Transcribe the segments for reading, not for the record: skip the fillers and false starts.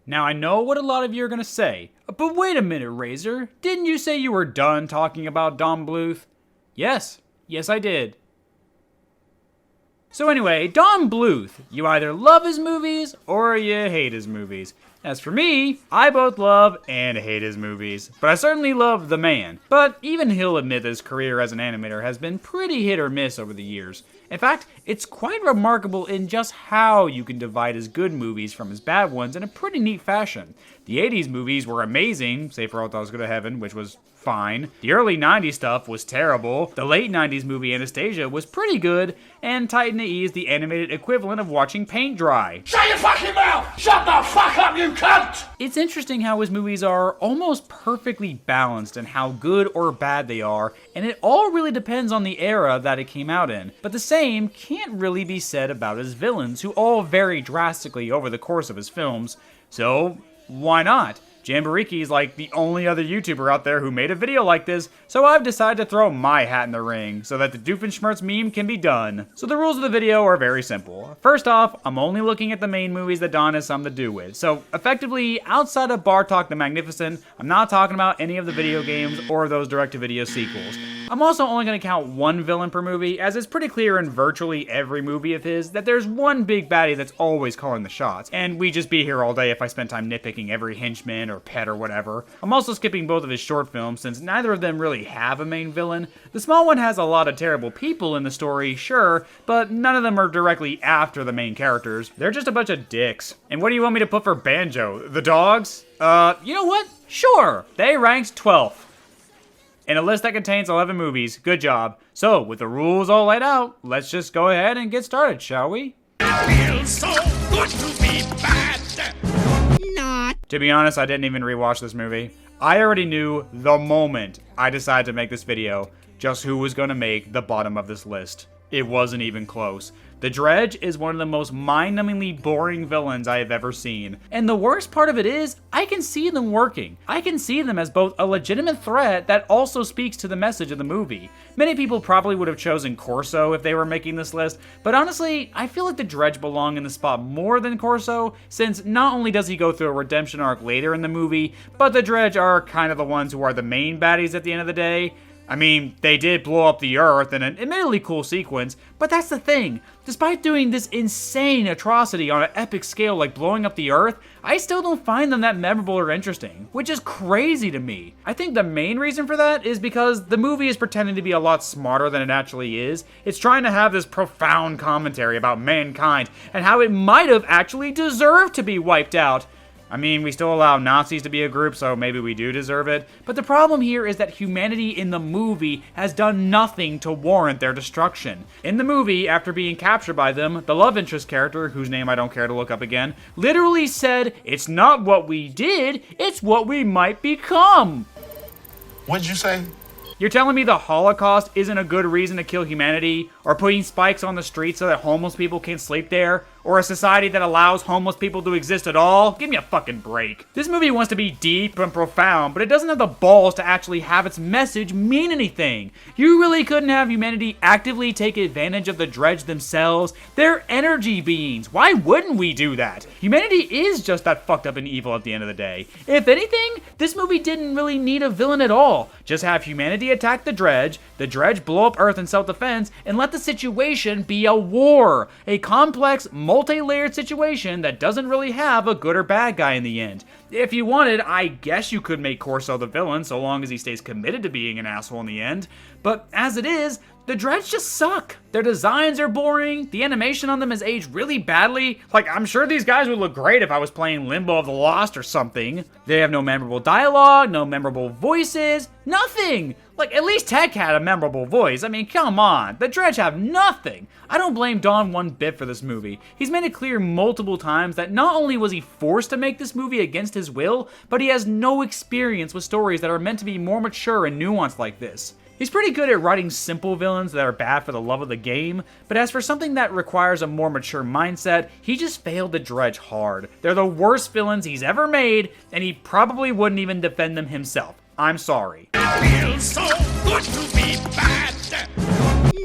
Now I know what a lot of you are gonna say, but wait a minute, Razor. Didn't you say you were done talking about Don Bluth? Yes I did. So anyway, Don Bluth, you either love his movies or you hate his movies. As for me, I both love and hate his movies, but I certainly love the man. But even he'll admit that his career as an animator has been pretty hit or miss over the years. In fact, it's quite remarkable in just how you can divide his good movies from his bad ones in a pretty neat fashion. The 80s movies were amazing, save for All Dogs Go to Heaven, which was fine. The early 90s stuff was terrible. The late 90s movie Anastasia was pretty good, and Titan AE is the animated equivalent of watching paint dry. Shut your fucking mouth! Shut the fuck up, you cunt! It's interesting how his movies are almost perfectly balanced in how good or bad they are, and it all really depends on the era that it came out in. But the same can't really be said about his villains, who all vary drastically over the course of his films. So, why not? Jamboree is like the only other YouTuber out there who made a video like this, so I've decided to throw my hat in the ring so that the Doofenshmirtz meme can be done. So the rules of the video are very simple. First off, I'm only looking at the main movies that Don has something to do with. So effectively, outside of Bartok the Magnificent, I'm not talking about any of the video games or those direct-to-video sequels. I'm also only going to count one villain per movie, as it's pretty clear in virtually every movie of his that there's one big baddie that's always calling the shots, and we'd just be here all day if I spent time nitpicking every henchman or pet or whatever. I'm also skipping both of his short films since neither of them really have a main villain. The small one has a lot of terrible people in the story, sure, but none of them are directly after the main characters. They're just a bunch of dicks. And what do you want me to put for Banjo? The dogs? You know what? Sure, they ranked 12th. In a list that contains 11 movies. Good job. So, with the rules all laid out, let's just go ahead and get started, shall we? It feels so good to be bad. Not. To be honest, I didn't even rewatch this movie. I already knew the moment I decided to make this video just who was going to make the bottom of this list. It wasn't even close. The Dredge is one of the most mind-numbingly boring villains I have ever seen. And the worst part of it is, I can see them working. I can see them as both a legitimate threat that also speaks to the message of the movie. Many people probably would have chosen Corso if they were making this list, but honestly, I feel like the Dredge belong in the spot more than Corso, since not only does he go through a redemption arc later in the movie, but the Dredge are kind of the ones who are the main baddies at the end of the day. I mean, they did blow up the Earth in an admittedly cool sequence, but that's the thing. Despite doing this insane atrocity on an epic scale like blowing up the Earth, I still don't find them that memorable or interesting, which is crazy to me. I think the main reason for that is because the movie is pretending to be a lot smarter than it actually is. It's trying to have this profound commentary about mankind and how it might have actually deserved to be wiped out. I mean, we still allow Nazis to be a group, so maybe we do deserve it. But the problem here is that humanity in the movie has done nothing to warrant their destruction. In the movie, after being captured by them, the love interest character, whose name I don't care to look up again, literally said, "It's not what we did, it's what we might become." What'd you say? You're telling me the Holocaust isn't a good reason to kill humanity, or putting spikes on the streets so that homeless people can't sleep there, or a society that allows homeless people to exist at all? Give me a fucking break. This movie wants to be deep and profound, but it doesn't have the balls to actually have its message mean anything. You really couldn't have humanity actively take advantage of the Dredge themselves? They're energy beings. Why wouldn't we do that? Humanity is just that fucked up and evil at the end of the day. If anything, this movie didn't really need a villain at all. Just have humanity attack the Dredge blow up Earth in self-defense, and let the situation be a war. A complex, multi-layered situation that doesn't really have a good or bad guy in the end. If you wanted, I guess you could make Corso the villain so long as he stays committed to being an asshole in the end. But as it is, the Dredge just suck. Their designs are boring, the animation on them has aged really badly. Like, I'm sure these guys would look great if I was playing Limbo of the Lost or something. They have no memorable dialogue, no memorable voices, nothing! Like, at least Tech had a memorable voice. I mean, come on. The Dredge have nothing. I don't blame Don one bit for this movie. He's made it clear multiple times that not only was he forced to make this movie against his will, but he has no experience with stories that are meant to be more mature and nuanced like this. He's pretty good at writing simple villains that are bad for the love of the game, but as for something that requires a more mature mindset, he just failed the Dredge hard. They're the worst villains he's ever made, and he probably wouldn't even defend them himself. I'm sorry. It feels so good to be bad.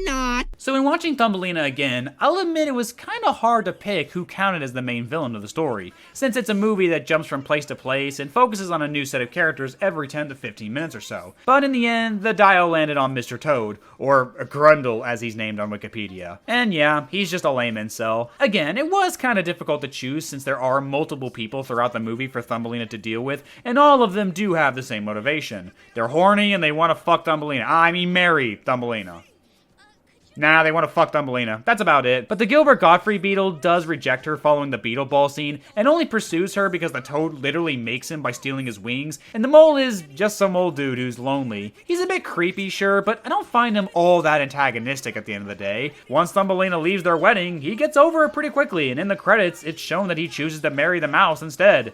Not. So in watching Thumbelina again, I'll admit it was kinda hard to pick who counted as the main villain of the story, since it's a movie that jumps from place to place and focuses on a new set of characters every 10 to 15 minutes or so. But in the end, the dial landed on Mr. Toad, or Grundle as he's named on Wikipedia. And yeah, he's just a lame incel. Again, it was kinda difficult to choose since there are multiple people throughout the movie for Thumbelina to deal with, and all of them do have the same motivation. They're horny and they want to fuck Thumbelina. I mean marry Thumbelina. Nah, they want to fuck Thumbelina. That's about it. But the Gilbert Gottfried beetle does reject her following the beetle ball scene, and only pursues her because the toad literally makes him by stealing his wings, and the mole is just some old dude who's lonely. He's a bit creepy, sure, but I don't find him all that antagonistic at the end of the day. Once Thumbelina leaves their wedding, he gets over it pretty quickly, and in the credits, it's shown that he chooses to marry the mouse instead.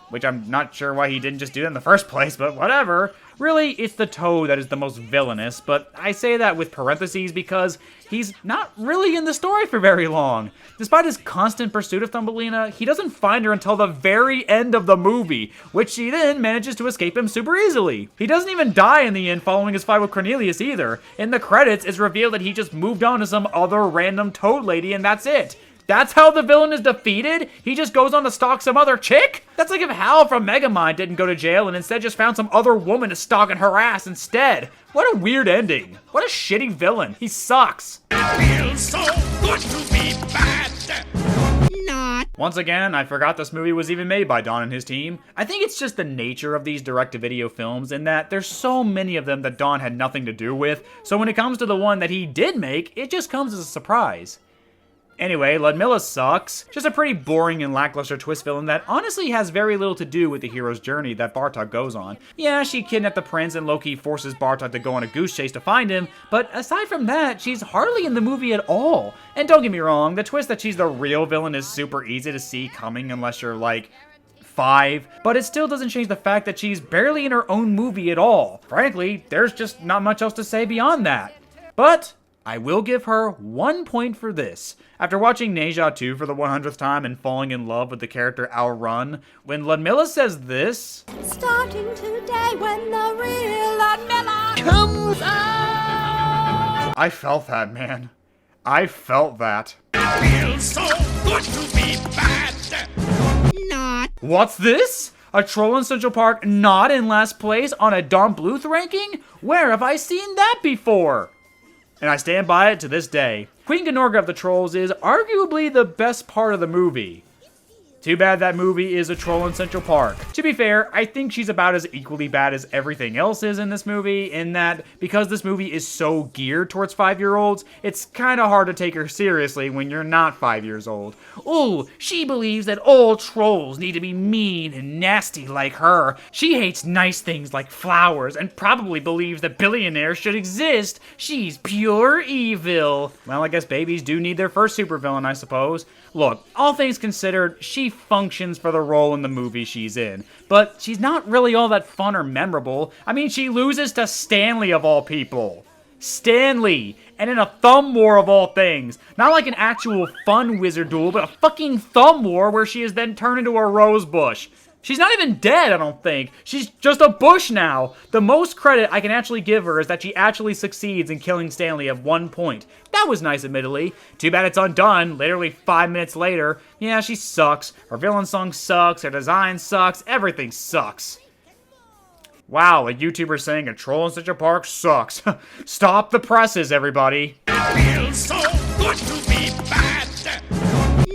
Which I'm not sure why he didn't just do that in the first place, but whatever. Really, it's the toad that is the most villainous, but I say that with parentheses because he's not really in the story for very long. Despite his constant pursuit of Thumbelina, he doesn't find her until the very end of the movie, which she then manages to escape him super easily. He doesn't even die in the end following his fight with Cornelius either. In the credits, it's revealed that he just moved on to some other random toad lady and that's it. That's how the villain is defeated? He just goes on to stalk some other chick? That's like if Hal from Megamind didn't go to jail and instead just found some other woman to stalk and harass instead. What a weird ending. What a shitty villain. He sucks. It feels so good to be bad. Not. Once again, I forgot this movie was even made by Don and his team. I think it's just the nature of these direct-to-video films in that there's so many of them that Don had nothing to do with, so when it comes to the one that he did make, it just comes as a surprise. Anyway, Ludmilla sucks. Just a pretty boring and lackluster twist villain that honestly has very little to do with the hero's journey that Bartok goes on. Yeah, she kidnapped the prince and Loki forces Bartok to go on a goose chase to find him, but aside from that, she's hardly in the movie at all. And don't get me wrong, the twist that she's the real villain is super easy to see coming unless you're like 5, but it still doesn't change the fact that she's barely in her own movie at all. Frankly, there's just not much else to say beyond that. But I will give her 1 point for this. After watching Neja 2 for the 100th time and falling in love with the character Al Run, when Ludmilla says this, starting today when the real Ludmilla comes out. I felt that, man. I felt that. It feels so good to be bad. Not. What's this? A troll in Central Park not in last place on a Don Bluth ranking? Where have I seen that before? And I stand by it to this day. Queen Gorga of the Trolls is arguably the best part of the movie. Too bad that movie is a troll in Central Park. To be fair, I think she's about as equally bad as everything else is in this movie, in that because this movie is so geared towards 5-year-olds, it's kinda hard to take her seriously when you're not 5 years old. Ooh, she believes that all trolls need to be mean and nasty like her. She hates nice things like flowers and probably believes that billionaires should exist. She's pure evil. Well, I guess babies do need their first supervillain, I suppose. Look, all things considered, she functions for the role in the movie she's in, but she's not really all that fun or memorable. I mean, she loses to Stanley of all people. Stanley! And in a thumb war of all things. Not like an actual fun wizard duel, but a fucking thumb war where she is then turned into a rose bush. She's not even dead, I don't think. She's just a bush now. The most credit I can actually give her is that she actually succeeds in killing Stanley at 1 point. That was nice, admittedly. Too bad it's undone, literally 5 minutes later. Yeah, she sucks. Her villain song sucks, her design sucks, everything sucks. Wow, a YouTuber saying a troll in Central Park sucks. Stop the presses, everybody. It feels so good to be bad.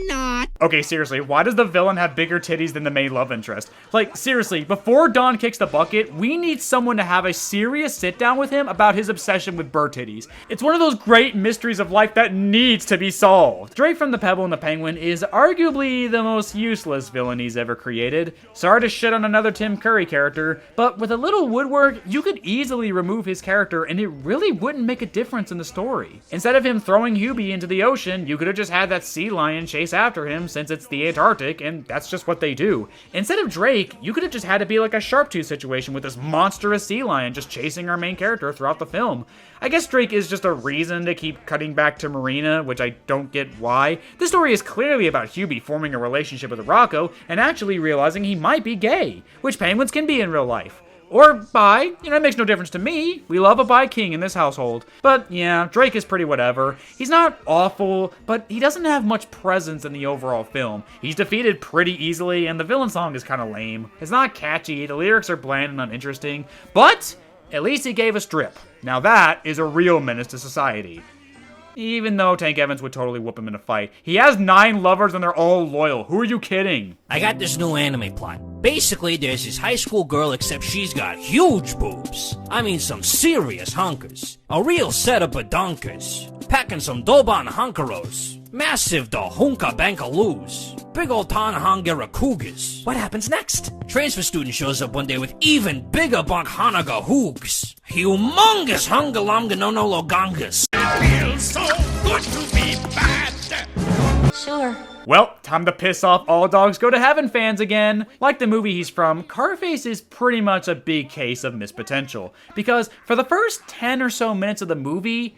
Not. Okay, seriously, why does the villain have bigger titties than the main love interest? Like, seriously, before Don kicks the bucket, we need someone to have a serious sit-down with him about his obsession with bird titties. It's one of those great mysteries of life that needs to be solved. Drake from The Pebble and the Penguin is arguably the most useless villain he's ever created. Sorry to shit on another Tim Curry character, but with a little woodwork, you could easily remove his character and it really wouldn't make a difference in the story. Instead of him throwing Hubie into the ocean, you could have just had that sea lion chase after him since it's the Antarctic, and that's just what they do. Instead of Drake, you could have just had to be like a Sharptooth situation with this monstrous sea lion just chasing our main character throughout the film. I guess Drake is just a reason to keep cutting back to Marina, which I don't get why. This story is clearly about Hubie forming a relationship with Rocco and actually realizing he might be gay, which penguins can be in real life. Or bi, it makes no difference to me. We love a bi king in this household. But yeah, Drake is pretty whatever. He's not awful, but he doesn't have much presence in the overall film. He's defeated pretty easily, and the villain song is kind of lame. It's not catchy, the lyrics are bland and uninteresting, but at least he gave us Drip. Now that is a real menace to society. Even though Tank Evans would totally whoop him in a fight. He has 9 lovers and they're all loyal. Who are you kidding? I got this new anime plot. Basically, there's this high school girl, except she's got huge boobs. I mean, some serious hunkers. A real setup of donkers. Packing some Doban hunkeros. Massive da hunka bankaloos. Big old Tanahangara cougars. What happens next? Transfer student shows up one day with even bigger bonk hanaga hoogs. Humongous hungalamga no no logangas. Feels so good to be bad. Sure. Well, time to piss off All Dogs Go to Heaven fans again. Like the movie he's from, Carface is pretty much a big case of missed potential. Because for the first 10 or so minutes of the movie,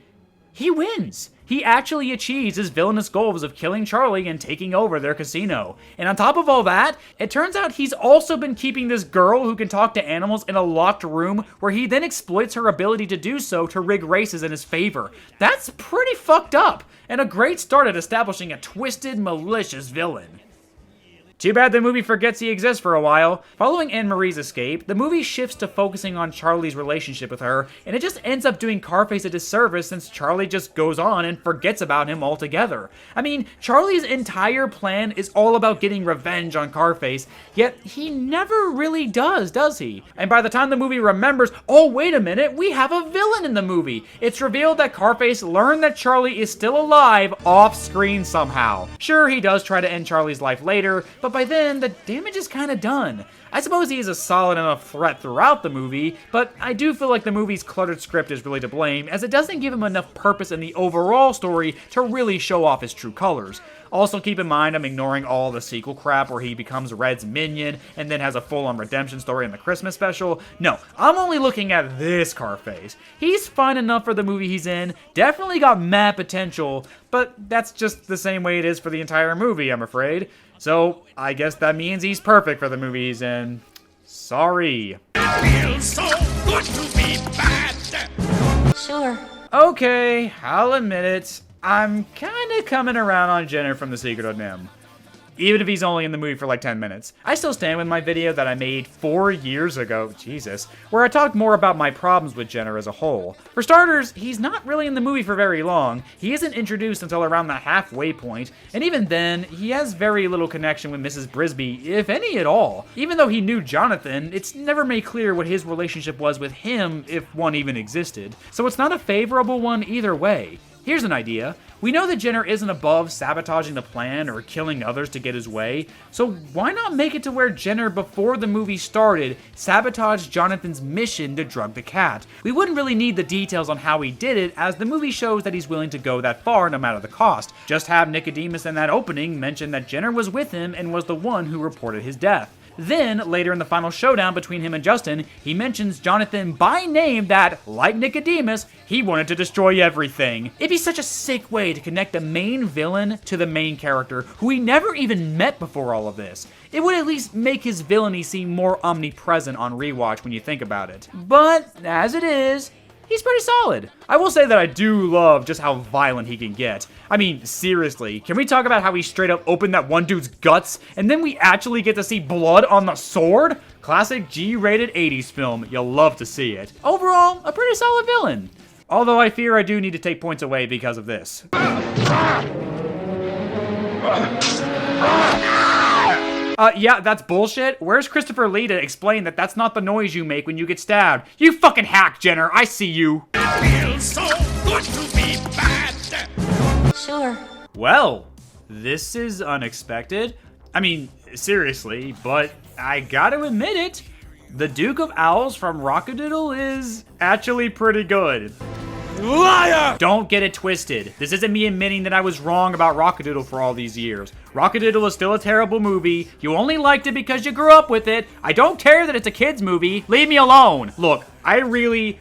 he wins. He actually achieves his villainous goals of killing Charlie and taking over their casino. And on top of all that, it turns out he's also been keeping this girl who can talk to animals in a locked room where he then exploits her ability to do so to rig races in his favor. That's pretty fucked up, and a great start at establishing a twisted, malicious villain. Too bad the movie forgets he exists for a while. Following Anne-Marie's escape, the movie shifts to focusing on Charlie's relationship with her, and it just ends up doing Carface a disservice since Charlie just goes on and forgets about him altogether. I mean, Charlie's entire plan is all about getting revenge on Carface, yet he never really does he? And by the time the movie remembers, oh wait a minute, we have a villain in the movie. It's revealed that Carface learned that Charlie is still alive off-screen somehow. Sure, he does try to end Charlie's life later, but by then, the damage is kind of done. I suppose he is a solid enough threat throughout the movie, but I do feel like the movie's cluttered script is really to blame, as it doesn't give him enough purpose in the overall story to really show off his true colors. Also keep in mind, I'm ignoring all the sequel crap where he becomes Red's minion and then has a full-on redemption story in the Christmas special. No, I'm only looking at this Carface. He's fine enough for the movie he's in, definitely got mad potential, but that's just the same way it is for the entire movie, I'm afraid. So, I guess that means he's perfect for the movie he's in. Sorry. Feels so good to be bad. Sure. Okay, I'll admit it. I'm kinda coming around on Jenner from The Secret of Nim. Even if he's only in the movie for like 10 minutes. I still stand with my video that I made 4 years ago, Jesus, where I talked more about my problems with Jenner as a whole. For starters, he's not really in the movie for very long. He isn't introduced until around the halfway point, and even then, he has very little connection with Mrs. Brisby, if any at all. Even though he knew Jonathan, it's never made clear what his relationship was with him, if one even existed. So it's not a favorable one either way. Here's an idea. We know that Jenner isn't above sabotaging the plan or killing others to get his way, so why not make it to where Jenner, before the movie started, sabotaged Jonathan's mission to drug the cat? We wouldn't really need the details on how he did it, as the movie shows that he's willing to go that far no matter the cost. Just have Nicodemus in that opening mention that Jenner was with him and was the one who reported his death. Then, later in the final showdown between him and Justin, he mentions Jonathan by name that, like Nicodemus, he wanted to destroy everything. It'd be such a sick way to connect the main villain to the main character, who he never even met before all of this. It would at least make his villainy seem more omnipresent on rewatch when you think about it. But, as it is, he's pretty solid. I will say that I do love just how violent he can get. I mean, seriously, can we talk about how he straight up opened that one dude's guts, and then we actually get to see blood on the sword? Classic G-rated 80s film, you'll love to see it. Overall, a pretty solid villain. Although I fear I do need to take points away because of this. Yeah, that's bullshit. Where's Christopher Lee to explain that that's not the noise you make when you get stabbed? You fucking hack, Jenner. I see you. Feels so good to be bad. Sure. Well, this is unexpected. I mean, seriously, but I gotta admit it. The Duke of Owls from Rockadoodle is actually pretty good. Liar! Don't get it twisted. This isn't me admitting that I was wrong about Rockadoodle for all these years. Rockadoodle is still a terrible movie. You only liked it because you grew up with it. I don't care that it's a kid's movie. Leave me alone. Look, I really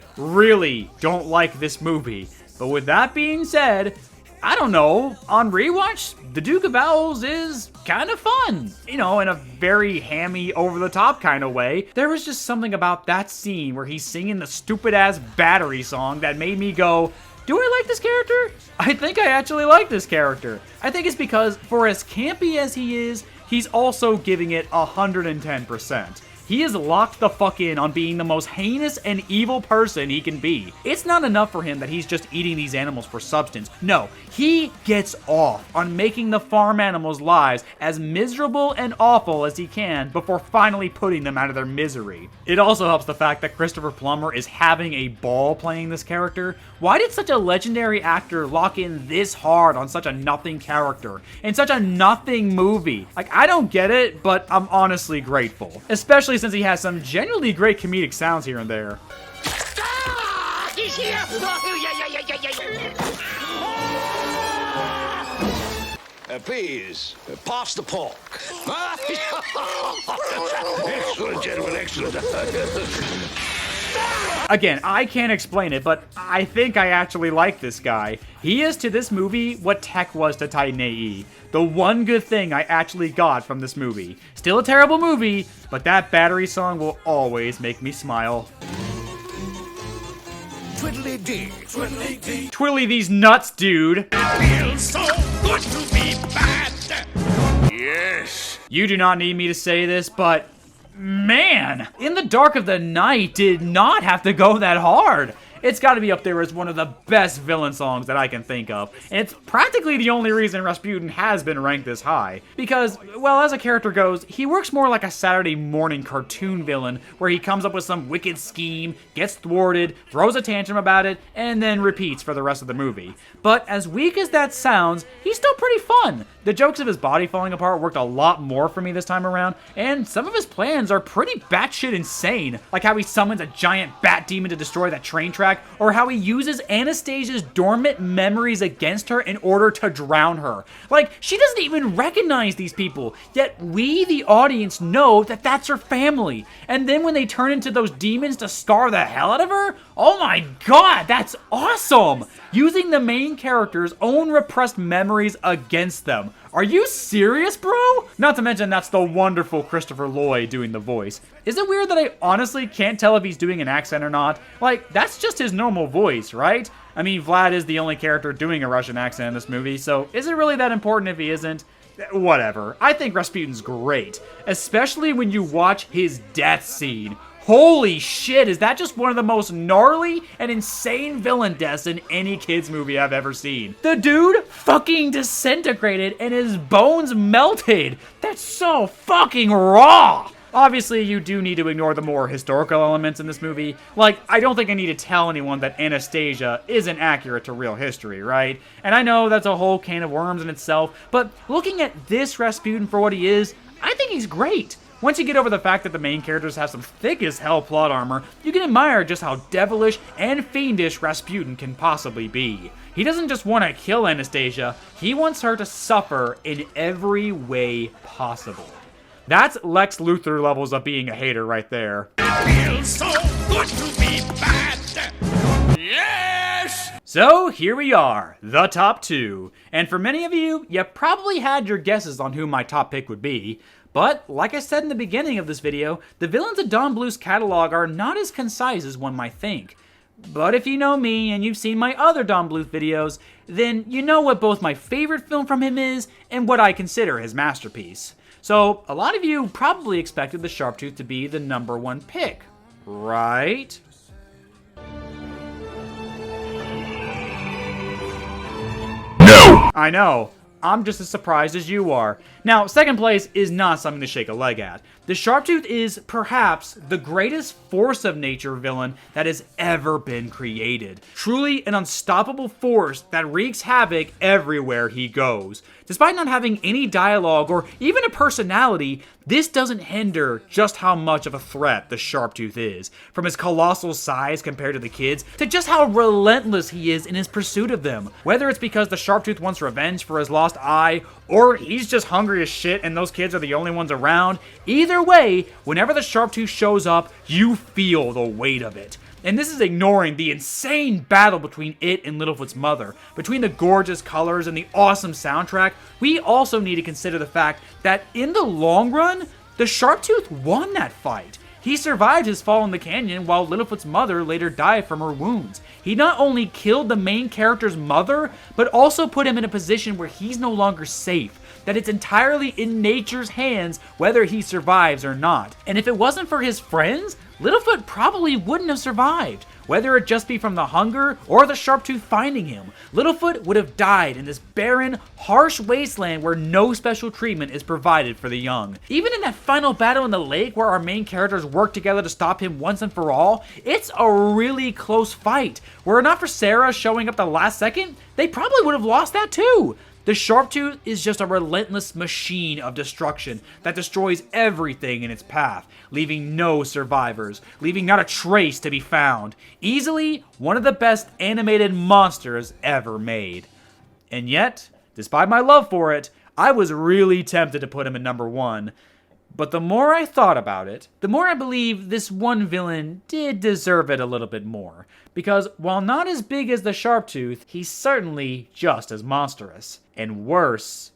don't like this movie. But with that being said, I don't know, on rewatch, the Duke of Owls is kind of fun. You know, in a very hammy, over-the-top kind of way. There was just something about that scene where he's singing the stupid-ass Battery song that made me go, do I like this character? I think I actually like this character. I think it's because, for as campy as he is, he's also giving it 110%. He is locked the fuck in on being the most heinous and evil person he can be. It's not enough for him that he's just eating these animals for substance. No, he gets off on making the farm animals' lives as miserable and awful as he can before finally putting them out of their misery. It also helps the fact that Christopher Plummer is having a ball playing this character. Why did such a legendary actor lock in this hard on such a nothing character in such a nothing movie? Like, I don't get it, but I'm honestly grateful. Especially since he has some genuinely great comedic sounds here and there. Ah! He's here! Please, pass the pork. Excellent, gentlemen, excellent. Again, I can't explain it, but I think I actually like this guy. He is to this movie what Tech was to Titan AE. The one good thing I actually got from this movie. Still a terrible movie, but that Battery song will always make me smile. Twiddly-dee, twiddly-dee. Twiddly these nuts, dude. Feels so good to be bad. Yes. You do not need me to say this, but man, In the Dark of the Night did not have to go that hard. It's got to be up there as one of the best villain songs that I can think of. And it's practically the only reason Rasputin has been ranked this high. Because, well, as a character goes, he works more like a Saturday morning cartoon villain, where he comes up with some wicked scheme, gets thwarted, throws a tantrum about it, and then repeats for the rest of the movie. But as weak as that sounds, he's still pretty fun. The jokes of his body falling apart worked a lot more for me this time around, and some of his plans are pretty batshit insane. Like how he summons a giant bat demon to destroy that train track, or how he uses Anastasia's dormant memories against her in order to drown her. Like, she doesn't even recognize these people, yet we, the audience, know that that's her family. And then when they turn into those demons to scar the hell out of her, oh my god, that's awesome! Using the main character's own repressed memories against them. Are you serious, bro? Not to mention that's the wonderful Christopher Lloyd doing the voice. Is it weird that I honestly can't tell if he's doing an accent or not? Like, that's just his normal voice, right? I mean, Vlad is the only character doing a Russian accent in this movie, so is it really that important if he isn't? Whatever. I think Rasputin's great, especially when you watch his death scene. Holy shit, is that just one of the most gnarly and insane villain deaths in any kid's movie I've ever seen. The dude fucking disintegrated and his bones melted. That's so fucking raw. Obviously, you do need to ignore the more historical elements in this movie. Like, I don't think I need to tell anyone that Anastasia isn't accurate to real history, right? And I know that's a whole can of worms in itself, but looking at this Rasputin for what he is, I think he's great. Once you get over the fact that the main characters have some thick as hell plot armor, you can admire just how devilish and fiendish Rasputin can possibly be. He doesn't just want to kill Anastasia, he wants her to suffer in every way possible. That's Lex Luthor levels of being a hater right there. Feels so good to be bad. Yes! So here we are, the top two. And for many of you, you probably had your guesses on who my top pick would be. But, like I said in the beginning of this video, the villains of Don Bluth's catalog are not as concise as one might think. But if you know me and you've seen my other Don Bluth videos, then you know what both my favorite film from him is and what I consider his masterpiece. So, a lot of you probably expected the Sharptooth to be the #1 pick, right? No! I know. I'm just as surprised as you are. Now, second place is not something to shake a leg at. The Sharptooth is, perhaps, the greatest force of nature villain that has ever been created. Truly an unstoppable force that wreaks havoc everywhere he goes. Despite not having any dialogue or even a personality, this doesn't hinder just how much of a threat the Sharptooth is. From his colossal size compared to the kids, to just how relentless he is in his pursuit of them. Whether it's because the Sharptooth wants revenge for his lost eye, or he's just hungry as shit and those kids are the only ones around, either way, whenever the Sharptooth shows up, you feel the weight of it. And this is ignoring the insane battle between it and Littlefoot's mother. Between the gorgeous colors and the awesome soundtrack, we also need to consider the fact that in the long run, the Sharptooth won that fight. He survived his fall in the canyon while Littlefoot's mother later died from her wounds. He not only killed the main character's mother, but also put him in a position where he's no longer safe. That it's entirely in nature's hands whether he survives or not. And if it wasn't for his friends, Littlefoot probably wouldn't have survived. Whether it just be from the hunger or the Sharptooth finding him, Littlefoot would have died in this barren, harsh wasteland where no special treatment is provided for the young. Even in that final battle in the lake where our main characters work together to stop him once and for all, it's a really close fight. Were it not for Sarah showing up the last second, they probably would have lost that too. The Sharptooth is just a relentless machine of destruction that destroys everything in its path, leaving no survivors, leaving not a trace to be found. Easily one of the best animated monsters ever made. And yet, despite my love for it, I was really tempted to put him in number 1. But the more I thought about it, the more I believe this one villain did deserve it a little bit more. Because while not as big as the Sharptooth, he's certainly just as monstrous. And worse,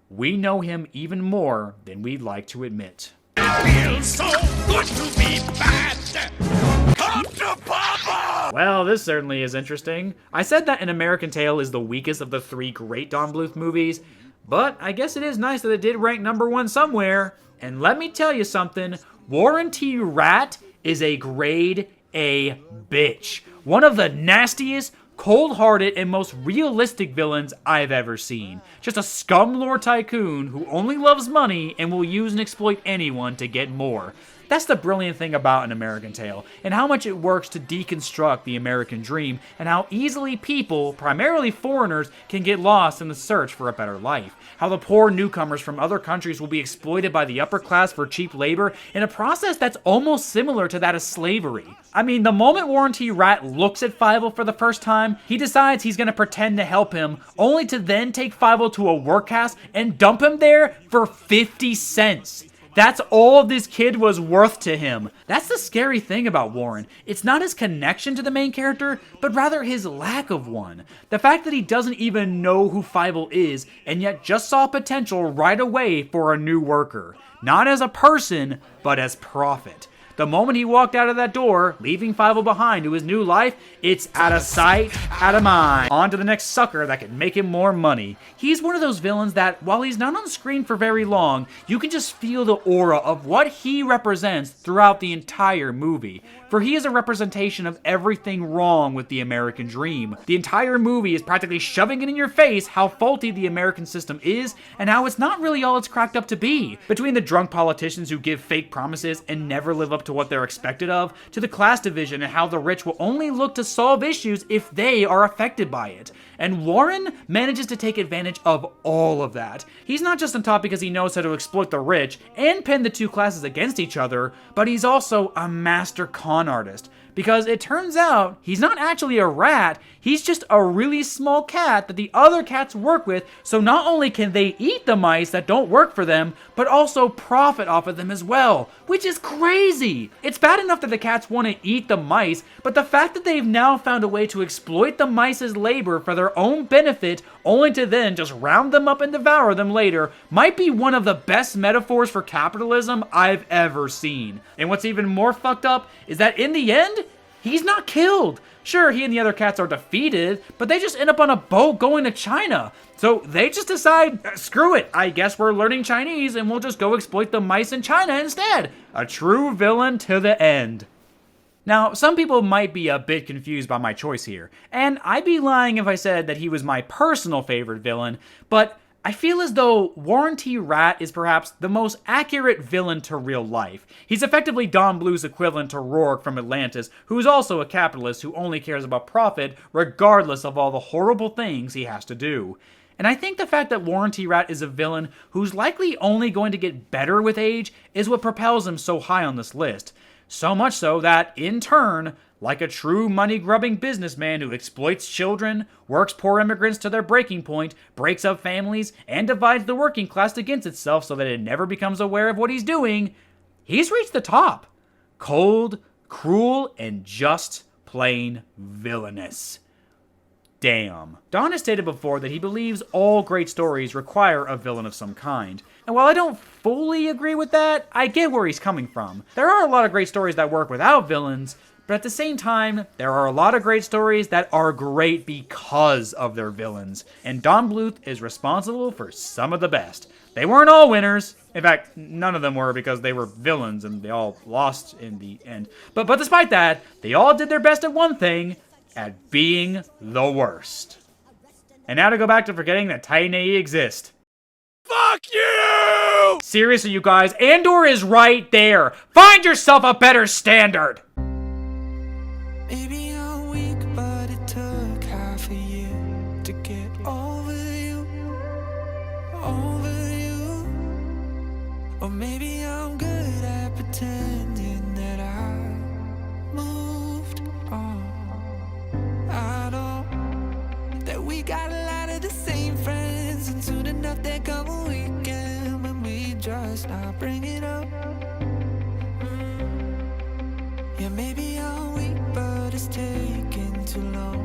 we know him even more than we'd like to admit. Feels so good to be bad. Come to Papa! Well, this certainly is interesting. I said that An American Tail is the weakest of the 3 great Don Bluth movies, but I guess it is nice that it did rank number 1 somewhere. And let me tell you something, Warren T. Rat is a grade A bitch. One of the nastiest, cold-hearted, and most realistic villains I've ever seen. Just a scumlord tycoon who only loves money and will use and exploit anyone to get more. That's the brilliant thing about An American Tail, and how much it works to deconstruct the American dream, and how easily people, primarily foreigners, can get lost in the search for a better life. How the poor newcomers from other countries will be exploited by the upper class for cheap labor in a process that's almost similar to that of slavery. I mean, the moment Warren T. Rat looks at Fievel for the first time, he decides he's gonna pretend to help him, only to then take Fievel to a workhouse and dump him there for 50 cents. That's all this kid was worth to him. That's the scary thing about Warren. It's not his connection to the main character, but rather his lack of one. The fact that he doesn't even know who Fievel is, and yet just saw potential right away for a new worker. Not as a person, but as profit. The moment he walked out of that door, leaving Fievel behind to his new life, it's out of sight, out of mind. On to the next sucker that can make him more money. He's one of those villains that, while he's not on screen for very long, you can just feel the aura of what he represents throughout the entire movie. For he is a representation of everything wrong with the American dream. The entire movie is practically shoving it in your face how faulty the American system is, and how it's not really all it's cracked up to be. Between the drunk politicians who give fake promises and never live up to what they're expected of, to the class division and how the rich will only look to solve issues if they are affected by it. And Warren manages to take advantage of all of that. He's not just on top because he knows how to exploit the rich and pin the two classes against each other, but he's also a master con artist. Because it turns out he's not actually a rat, he's just a really small cat that the other cats work with, so not only can they eat the mice that don't work for them, but also profit off of them as well, which is crazy. It's bad enough that the cats want to eat the mice, but the fact that they've now found a way to exploit the mice's labor for their own benefit, only to then just round them up and devour them later, might be one of the best metaphors for capitalism I've ever seen. And what's even more fucked up is that in the end, he's not killed. Sure, he and the other cats are defeated, but they just end up on a boat going to China. So they just decide, screw it, I guess we're learning Chinese and we'll just go exploit the mice in China instead. A true villain to the end. Now, some people might be a bit confused by my choice here, and I'd be lying if I said that he was my personal favorite villain, but I feel as though Warren T. Rat is perhaps the most accurate villain to real life. He's effectively Don Bluth's equivalent to Rourke from Atlantis, who's also a capitalist who only cares about profit regardless of all the horrible things he has to do. And I think the fact that Warren T. Rat is a villain who's likely only going to get better with age is what propels him so high on this list. So much so that, in turn, like a true money-grubbing businessman who exploits children, works poor immigrants to their breaking point, breaks up families, and divides the working class against itself so that it never becomes aware of what he's doing, he's reached the top. Cold, Cruel and just plain villainous. Damn. Don has stated before that he believes all great stories require a villain of some kind. And while I don't fully agree with that, I get where he's coming from. There are a lot of great stories that work without villains, but at the same time, there are a lot of great stories that are great because of their villains. And Don Bluth is responsible for some of the best. They weren't all winners. In fact, none of them were because they were villains and they all lost in the end. But despite that, they all did their best at one thing, at being the worst. And now to go back to forgetting that Titan AE exists. Fuck you! Seriously, you guys, Andor is right there. Find yourself a better standard. Maybe I'm weak, but it took half a year to get over you. Or maybe I'm good at pretending that I moved on. I know that we got a lot of the same friends, and soon enough there come a weekend when we just not bring it up. Yeah, maybe I'm weak, but it's taking too long.